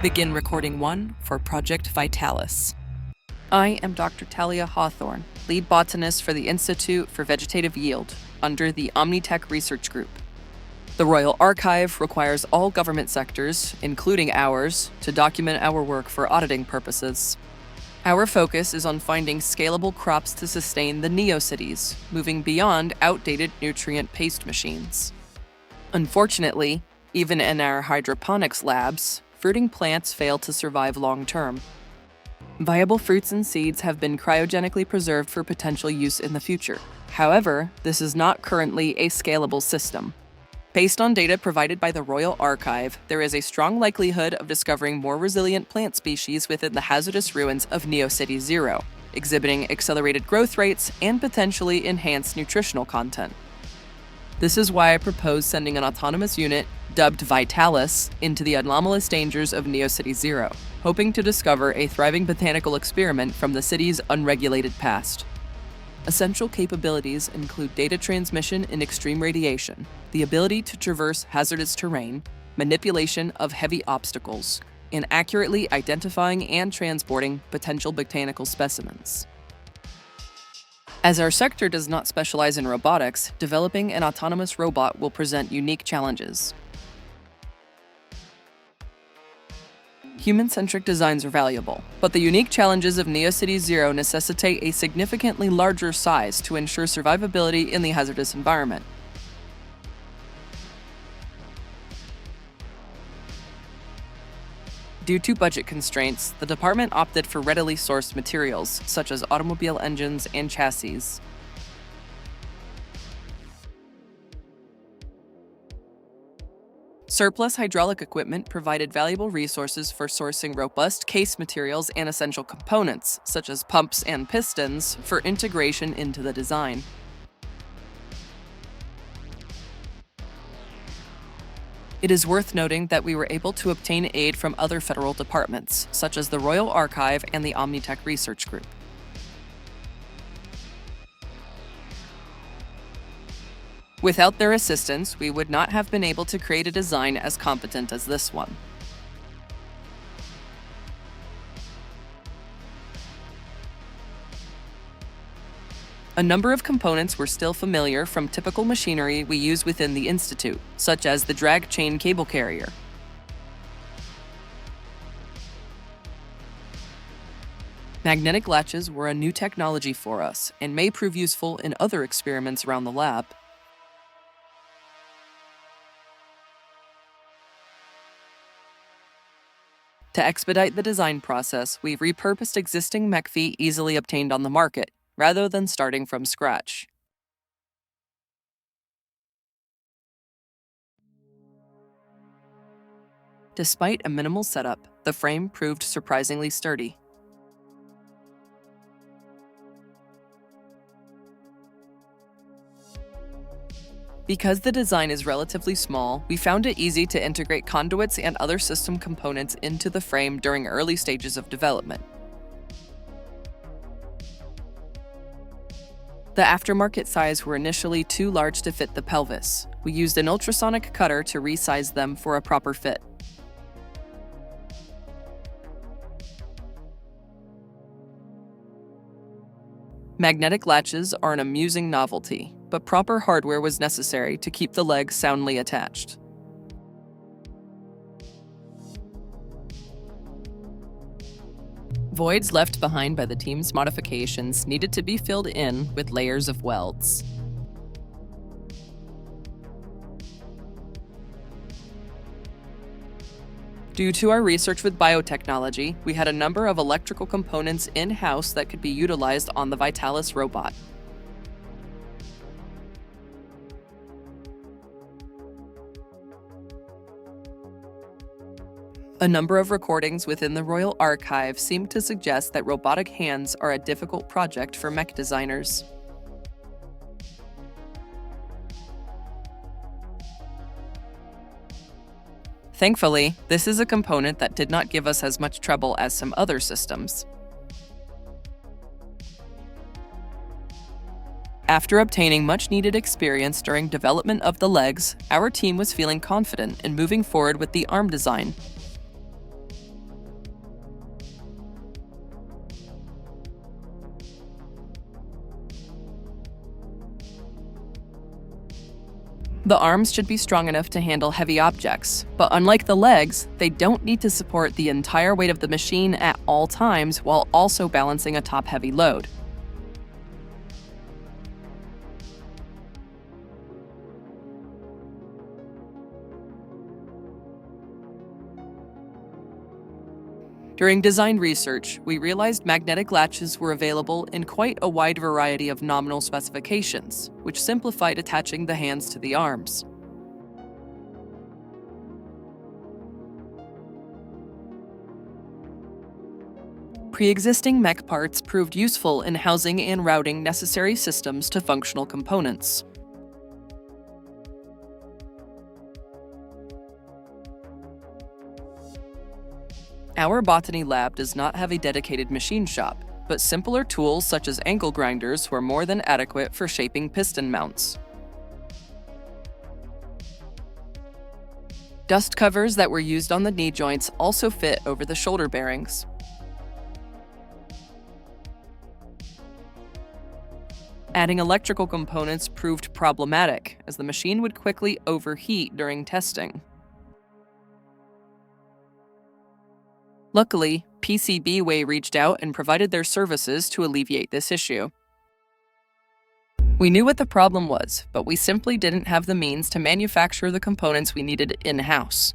Begin recording 1 for Project Vitalis. I am Dr. Talia Hawthorne, lead botanist for the Institute for Vegetative Yield under the Omnitech Research Group. The Royal Archive requires all government sectors, including ours, to document our work for auditing purposes. Our focus is on finding scalable crops to sustain the neocities, moving beyond outdated nutrient paste machines. Unfortunately, even in our hydroponics labs, fruiting plants fail to survive long-term. Viable fruits and seeds have been cryogenically preserved for potential use in the future. However, this is not currently a scalable system. Based on data provided by the Royal Archive, there is a strong likelihood of discovering more resilient plant species within the hazardous ruins of Neocity Zero, exhibiting accelerated growth rates and potentially enhanced nutritional content. This is why I propose sending an autonomous unit, dubbed Vitalis, into the anomalous dangers of Neocity Zero, hoping to discover a thriving botanical experiment from the city's unregulated past. Essential capabilities include data transmission in extreme radiation, the ability to traverse hazardous terrain, manipulation of heavy obstacles, and accurately identifying and transporting potential botanical specimens. As our sector does not specialize in robotics, developing an autonomous robot will present unique challenges. Human-centric designs are valuable, but the unique challenges of Neocity Zero necessitate a significantly larger size to ensure survivability in the hazardous environment. Due to budget constraints, the department opted for readily sourced materials, such as automobile engines and chassis. Surplus hydraulic equipment provided valuable resources for sourcing robust case materials and essential components, such as pumps and pistons, for integration into the design. It is worth noting that we were able to obtain aid from other federal departments, such as the Royal Archive and the Omnitech Research Group. Without their assistance, we would not have been able to create a design as competent as this one. A number of components were still familiar from typical machinery we use within the Institute, such as the drag chain cable carrier. Magnetic latches were a new technology for us and may prove useful in other experiments around the lab. To expedite the design process, we've repurposed existing mech feet easily obtained on the market, rather than starting from scratch. Despite a minimal setup, the frame proved surprisingly sturdy. Because the design is relatively small, we found it easy to integrate conduits and other system components into the frame during early stages of development. The aftermarket size were initially too large to fit the pelvis. We used an ultrasonic cutter to resize them for a proper fit. Magnetic latches are an amusing novelty, but proper hardware was necessary to keep the legs soundly attached. Voids left behind by the team's modifications needed to be filled in with layers of welds. Due to our research with biotechnology, we had a number of electrical components in-house that could be utilized on the Vitalis robot. A number of recordings within the Royal Archive seem to suggest that robotic hands are a difficult project for mech designers. Thankfully, this is a component that did not give us as much trouble as some other systems. After obtaining much-needed experience during development of the legs, our team was feeling confident in moving forward with the arm design. The arms should be strong enough to handle heavy objects, but unlike the legs, they don't need to support the entire weight of the machine at all times while also balancing a top-heavy load. During design research, we realized magnetic latches were available in quite a wide variety of nominal specifications, which simplified attaching the hands to the arms. Pre-existing mech parts proved useful in housing and routing necessary systems to functional components. Our botany lab does not have a dedicated machine shop, but simpler tools such as angle grinders were more than adequate for shaping piston mounts. Dust covers that were used on the knee joints also fit over the shoulder bearings. Adding electrical components proved problematic, as the machine would quickly overheat during testing. Luckily, PCBWay reached out and provided their services to alleviate this issue. We knew what the problem was, but we simply didn't have the means to manufacture the components we needed in-house.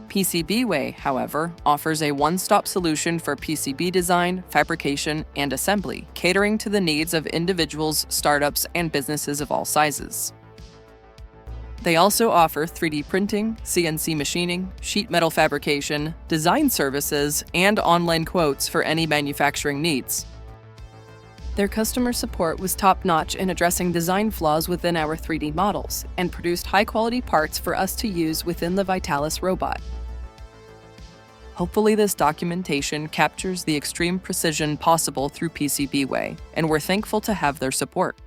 PCBWay, however, offers a one-stop solution for PCB design, fabrication, and assembly, catering to the needs of individuals, startups, and businesses of all sizes. They also offer 3D printing, CNC machining, sheet metal fabrication, design services, and online quotes for any manufacturing needs. Their customer support was top-notch in addressing design flaws within our 3D models, and produced high-quality parts for us to use within the Vitalis robot. Hopefully this documentation captures the extreme precision possible through PCBWay, and we're thankful to have their support.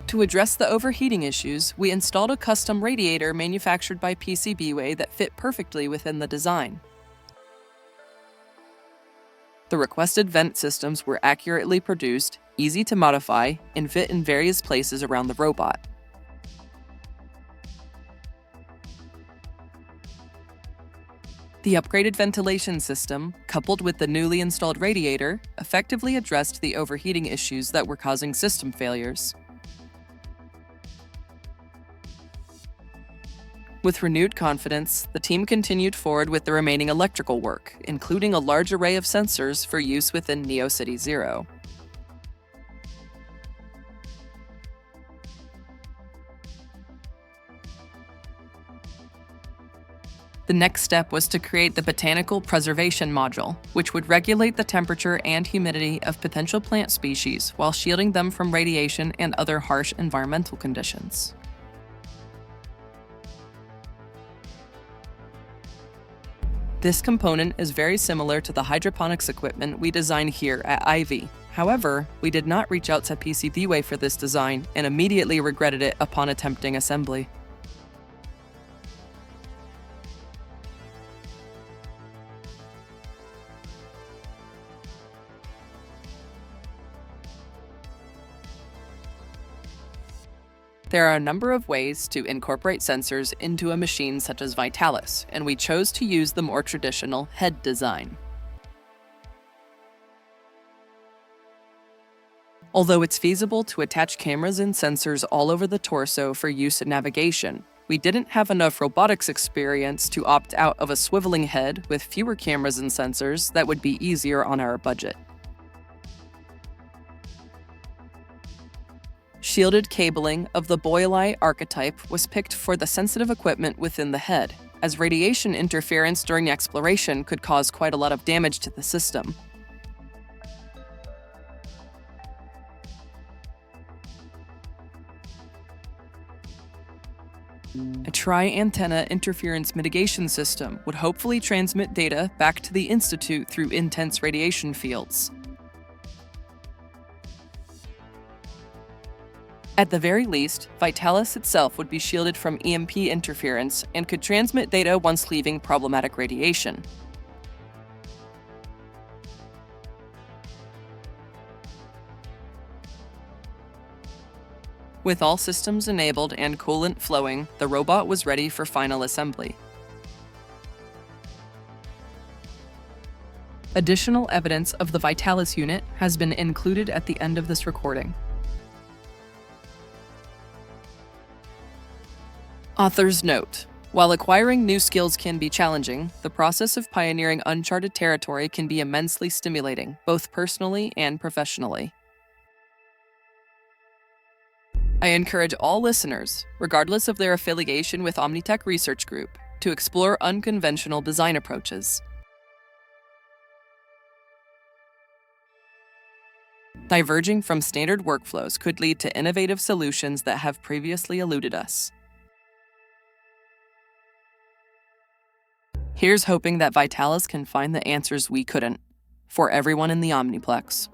To address the overheating issues, we installed a custom radiator manufactured by PCBWay that fit perfectly within the design. The requested vent systems were accurately produced, easy to modify, and fit in various places around the robot. The upgraded ventilation system, coupled with the newly installed radiator, effectively addressed the overheating issues that were causing system failures. With renewed confidence, the team continued forward with the remaining electrical work, including a large array of sensors for use within NeoCity Zero. The next step was to create the Botanical Preservation Module, which would regulate the temperature and humidity of potential plant species while shielding them from radiation and other harsh environmental conditions. This component is very similar to the hydroponics equipment we design here at Ivy. However, we did not reach out to PCBWay for this design and immediately regretted it upon attempting assembly. There are a number of ways to incorporate sensors into a machine such as Vitalis, and we chose to use the more traditional head design. Although it's feasible to attach cameras and sensors all over the torso for use in navigation, we didn't have enough robotics experience to opt out of a swiveling head with fewer cameras and sensors that would be easier on our budget. Shielded cabling of the boil-eye archetype was picked for the sensitive equipment within the head, as radiation interference during exploration could cause quite a lot of damage to the system. A tri-antenna interference mitigation system would hopefully transmit data back to the Institute through intense radiation fields. At the very least, Vitalis itself would be shielded from EMP interference and could transmit data once leaving problematic radiation. With all systems enabled and coolant flowing, the robot was ready for final assembly. Additional evidence of the Vitalis unit has been included at the end of this recording. Author's note: while acquiring new skills can be challenging, the process of pioneering uncharted territory can be immensely stimulating, both personally and professionally. I encourage all listeners, regardless of their affiliation with Omnitech Research Group, to explore unconventional design approaches. Diverging from standard workflows could lead to innovative solutions that have previously eluded us. Here's hoping that Vitalis can find the answers we couldn't, for everyone in the Omniplex.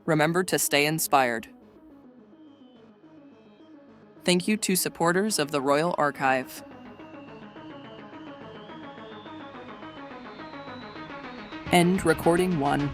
Remember to stay inspired. Thank you to supporters of the Royal Archive. End recording 1.